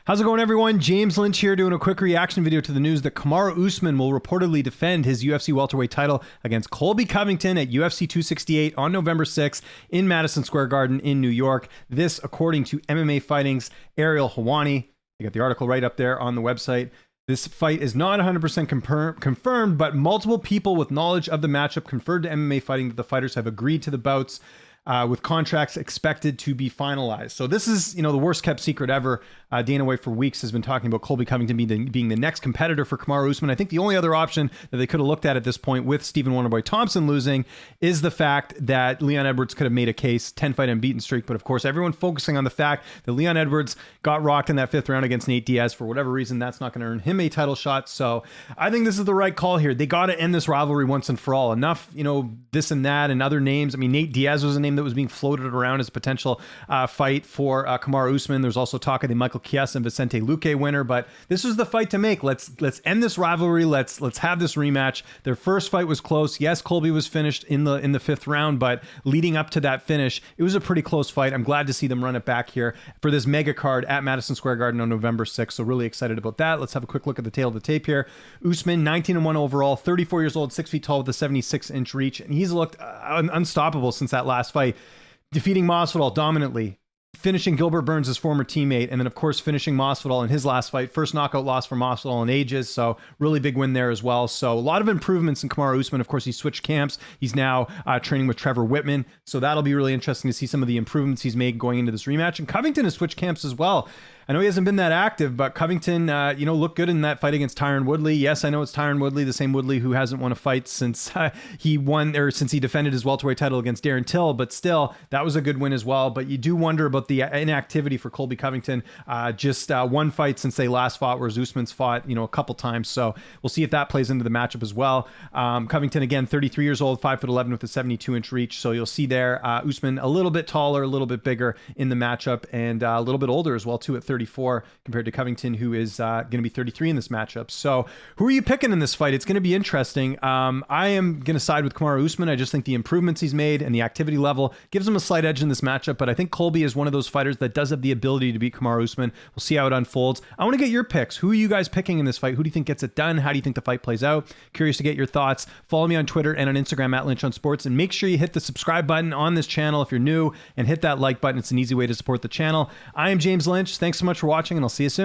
How's it going, everyone? James Lynch here doing a quick reaction video to the news that Kamaru Usman will reportedly defend his UFC welterweight title against Colby Covington at UFC 268 on November 6th in Madison Square Garden in New York. This, according to MMA Fighting's Ariel Helwani. You got the article right up there on the website. This fight is not 100% confirmed, but multiple people with knowledge of the matchup conferred to MMA Fighting that the fighters have agreed to the bouts, with contracts expected to be finalized. So this is, the worst kept secret ever. Dana White for weeks has been talking about Colby Covington being the next competitor for Kamaru Usman. I think the only other option that they could have looked at this point with Stephen Wonderboy Thompson losing is the fact that Leon Edwards could have made a case, 10-fight unbeaten streak. But of course, everyone focusing on the fact that Leon Edwards got rocked in that 5th round against Nate Diaz. For whatever reason, that's not going to earn him a title shot. So I think this is the right call here. They got to end this rivalry once and for all. Enough, this and that and other names. I mean, Nate Diaz was a name that was being floated around as a potential fight for Kamaru Usman. There's also talk of the Michael Chiesa and Vicente Luque winner, but this was the fight to make. Let's end this rivalry. Let's have this rematch. Their first fight was close. Yes, Colby was finished in the 5th round, but leading up to that finish, it was a pretty close fight. I'm glad to see them run it back here for this mega card at Madison Square Garden on November 6th. So really excited about that. Let's have a quick look at the tail of the tape here. Usman, 19-1 overall, 34 years old, 6 feet tall with a 76-inch reach, and he's looked unstoppable since that last fight. Defeating Masvidal dominantly, finishing Gilbert Burns, his former teammate, and then, of course, finishing Masvidal in his last fight. First knockout loss for Masvidal in ages, so really big win there as well. So a lot of improvements in Kamaru Usman. Of course, he switched camps. He's now training with Trevor Whitman, so that'll be really interesting to see some of the improvements he's made going into this rematch. And Covington has switched camps as well. I know he hasn't been that active, but Covington, looked good in that fight against Tyron Woodley. Yes, I know it's Tyron Woodley, the same Woodley who hasn't won a fight since he defended his welterweight title against Darren Till, but still, that was a good win as well. But you do wonder about the inactivity for Colby Covington. Just one fight since they last fought, whereas Usman's fought, a couple times. So we'll see if that plays into the matchup as well. Covington, again, 33 years old, 5'11" with a 72-inch reach. So you'll see there, Usman a little bit taller, a little bit bigger in the matchup, and a little bit older as well, too, at 34 compared to Covington, who is going to be 33 in this matchup. So who are you picking in this fight? It's going to be interesting. I am going to side with Kamaru Usman. I just think the improvements he's made and the activity level gives him a slight edge in this matchup, but I think Colby is one of those fighters that does have the ability to beat Kamaru Usman. We'll see how it unfolds. I want to get your picks. Who are you guys picking in this fight? Who do you think gets it done? How do you think the fight plays out? Curious to get your thoughts. Follow me on Twitter and on Instagram at Lynch on Sports, and make sure you hit the subscribe button on this channel if you're new, and hit that like button. It's an easy way to support the channel. I am James Lynch. Thanks so much for watching, and I'll see you soon.